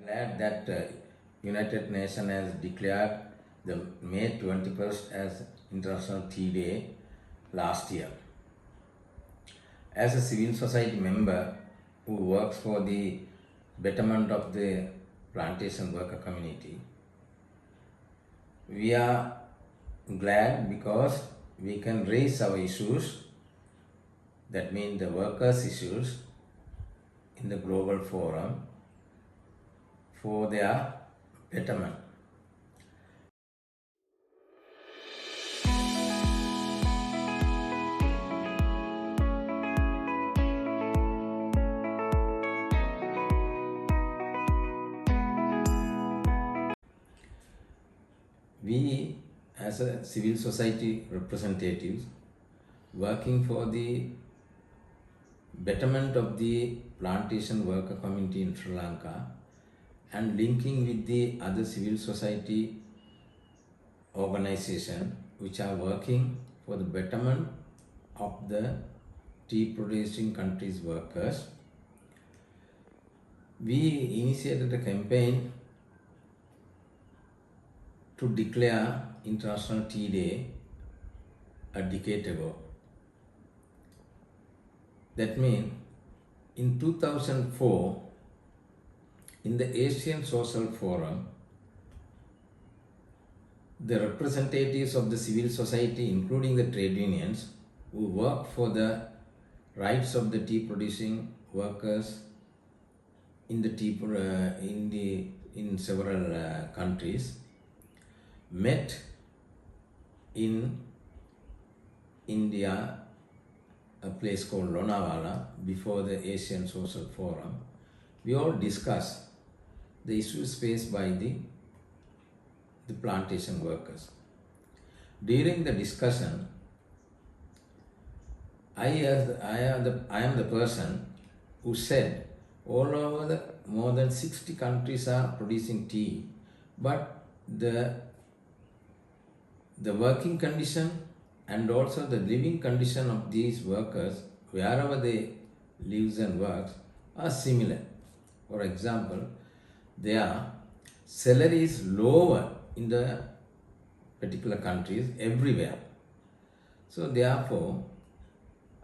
Glad that United Nations has declared the May 21st as International Tea Day last year. As a civil society member who works for the betterment of the plantation worker community, we are glad because we can raise our issues, that means the workers' issues, in the global forum for their betterment. We as a civil society representatives working for the betterment of the plantation worker community in Sri Lanka and linking with the other civil society organization which are working for the betterment of the tea producing countries workers, we initiated a campaign to declare International Tea Day a decade ago. That means in 2004, in the Asian Social Forum, the representatives of the civil society, including the trade unions, who work for the rights of the tea producing workers in the in several countries, met in India, a place called Lonavala, before the Asian Social Forum. We all discussed the issues faced by the plantation workers. During the discussion, I am the person who said all over more than 60 countries are producing tea, but the working condition and also the living condition of these workers, wherever they live and work, are similar. For example, their salary is lower in the particular countries everywhere. So therefore,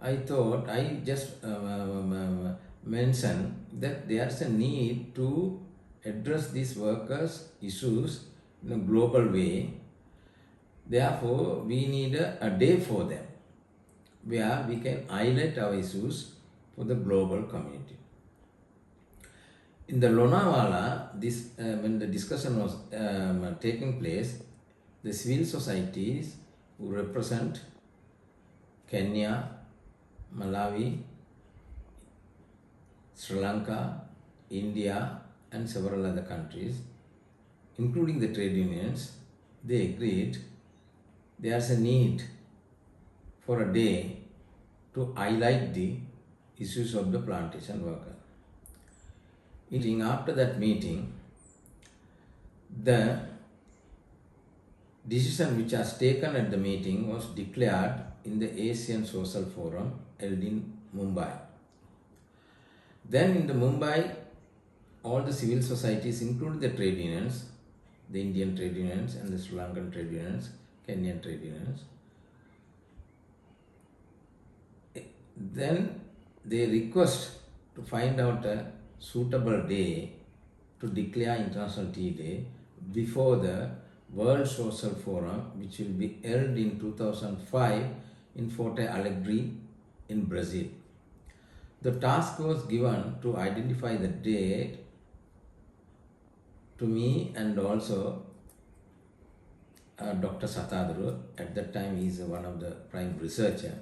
I thought I just mentioned that there's a need to address these workers' issues in a global way. Therefore, we need a day for them where we can highlight our issues for the global community. In the Lonavala, when the discussion was taking place, the civil societies who represent Kenya, Malawi, Sri Lanka, India, and several other countries, including the trade unions, they agreed there's a need for a day to highlight the issues of the plantation worker. After that meeting, the decision which was taken at the meeting was declared in the Asian Social Forum held in Mumbai. Then in the Mumbai, all the civil societies, including the trade unions, the Indian trade unions and the Sri Lankan trade unions, Kenyan trade unions, then they request to find out a suitable day to declare International Tea Day before the World Social Forum, which will be held in 2005 in Forte Alegre in Brazil. The task was given to identify the date to me and also Dr. Satadru. At that time he is one of the prime researcher.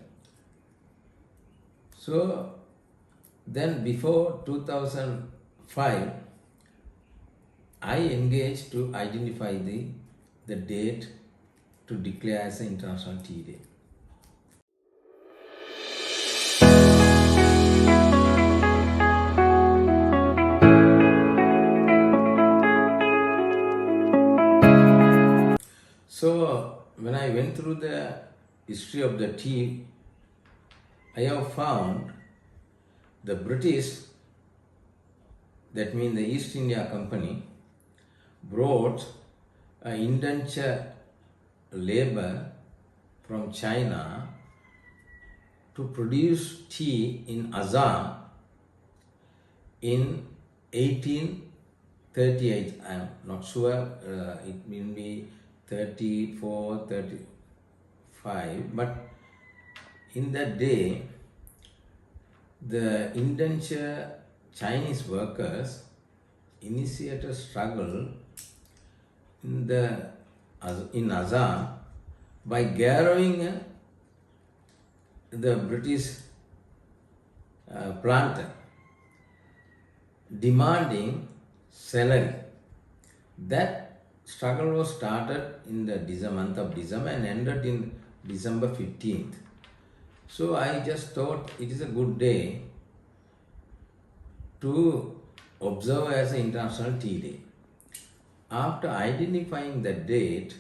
So then before 2005, I engaged to identify the date to declare as an International Tea Day. So when I went through the history of the tea, I have found the British that means the East India Company, brought indentured labor from China to produce tea in Assam in 1838. I am not sure, it will be 34, 35, but in that day, the indentured Chinese workers initiated a struggle in Assam by garrowing the British planter, demanding salary. That struggle was started in the month of December and ended in December 15th. So I just thought it is a good day to observe as an International Tea Day. After identifying the date,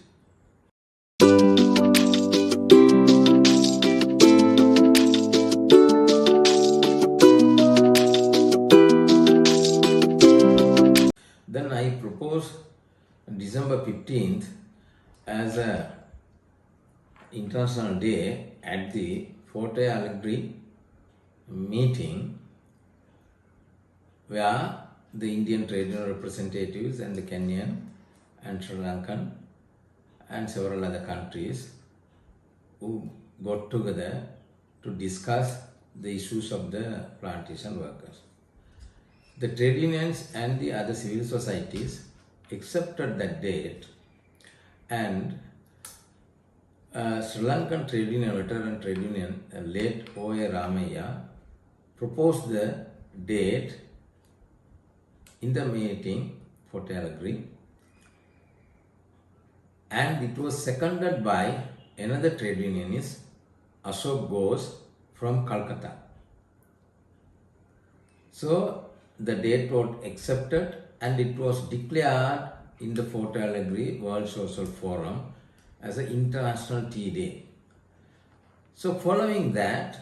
then I proposed December 15th as a International Day at the Fort Allegri meeting, where the Indian trade union representatives and the Kenyan and Sri Lankan and several other countries who got together to discuss the issues of the plantation workers. The trade unions and the other civil societies accepted that date, and Sri Lankan trade union, veteran trade union, late O.A. Ramaiah, proposed the date in the meeting for Allegri, and it was seconded by another trade unionist, Ashok Ghosh from Calcutta. So the date was accepted and it was declared in the Fort Allegri World Social Forum as an International Tea Day. So following that,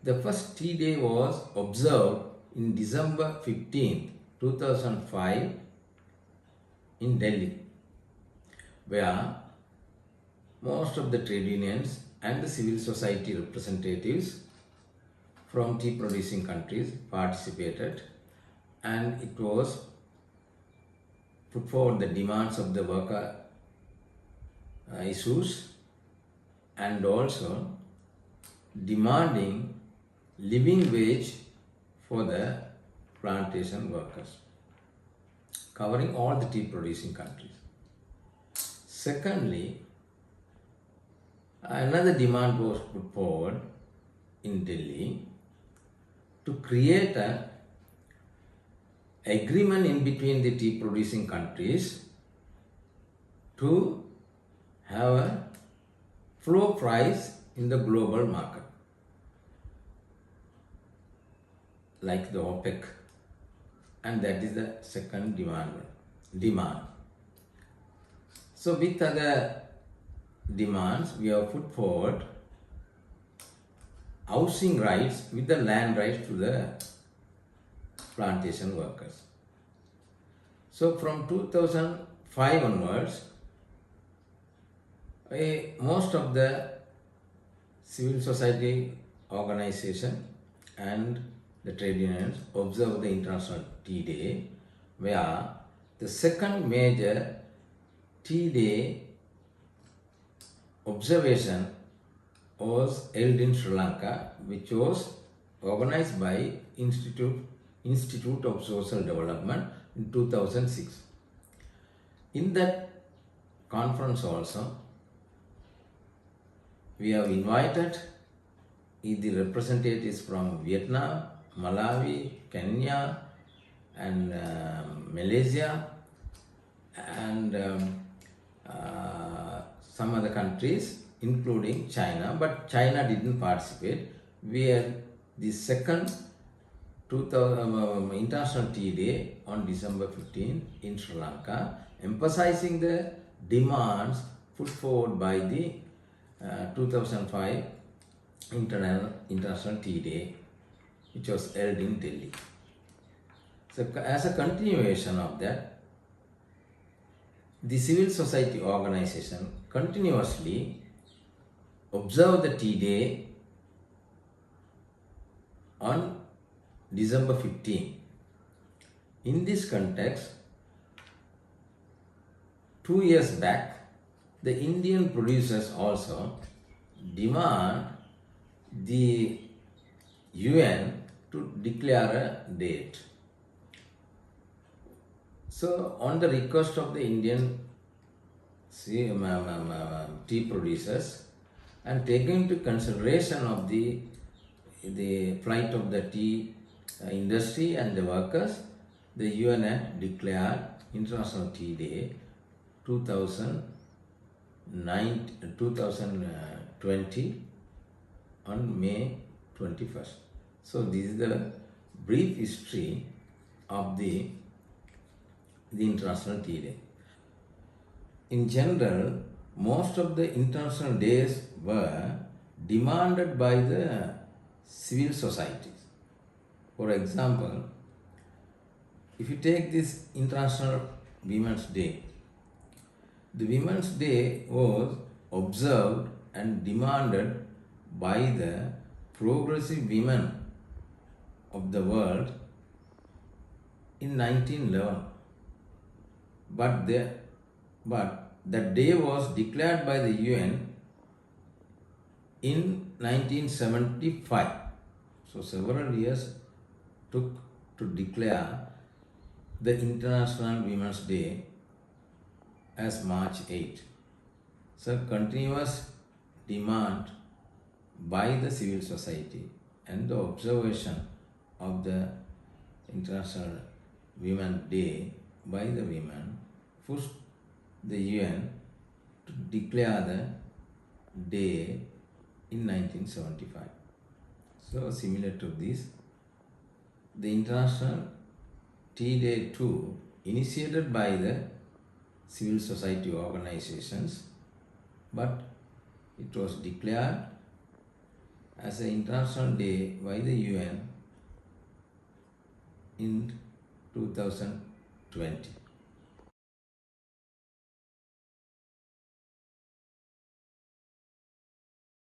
the first tea day was observed in December 15th, 2005 in Delhi, where most of the trade unions and the civil society representatives from tea producing countries participated, and it was put forward the demands of the worker issues and also demanding living wage for the plantation workers, covering all the tea producing countries. Secondly, another demand was put forward in Delhi to create an agreement in between the tea producing countries to have a floor price in the global market, like the OPEC, and that is the second demand. So with other demands, we have put forward housing rights with the land rights to the plantation workers. So from 2005 onwards, most of the civil society organization and the trade unions observe the International Tea Day, where the second major Tea Day observation was held in Sri Lanka, which was organized by Institute of Social Development in 2006. In that conference also, we have invited the representatives from Vietnam, Malawi, Kenya, and Malaysia, and some other countries, including China, but China didn't participate. We had the second International Tea Day on December 15 in Sri Lanka, emphasizing the demands put forward by the 2005 International Tea Day, which was held in Delhi. So as a continuation of that, the civil society organization continuously observe the Tea Day on December 15. In this context, 2 years back, the Indian producers also demand the UN to declare a date. So, on the request of the Indian tea producers, and taking into consideration of the plight of the tea industry and the workers, the UN had declared International Tea Day 2020 on May 21st. So this is the brief history of the International Tea Day. In general, most of the international days were demanded by the civil societies. For example, if you take this International Women's Day, the Women's Day was observed and demanded by the progressive women of the world in 1911. But that day was declared by the UN in 1975. So several years took to declare the International Women's Day as March 8. So continuous demand by the civil society and the observation of the International Women's Day by the women pushed the UN to declare the day in 1975. So similar to this, the International Tea Day too, initiated by the civil society organizations, but it was declared as an international day by the UN in 2020.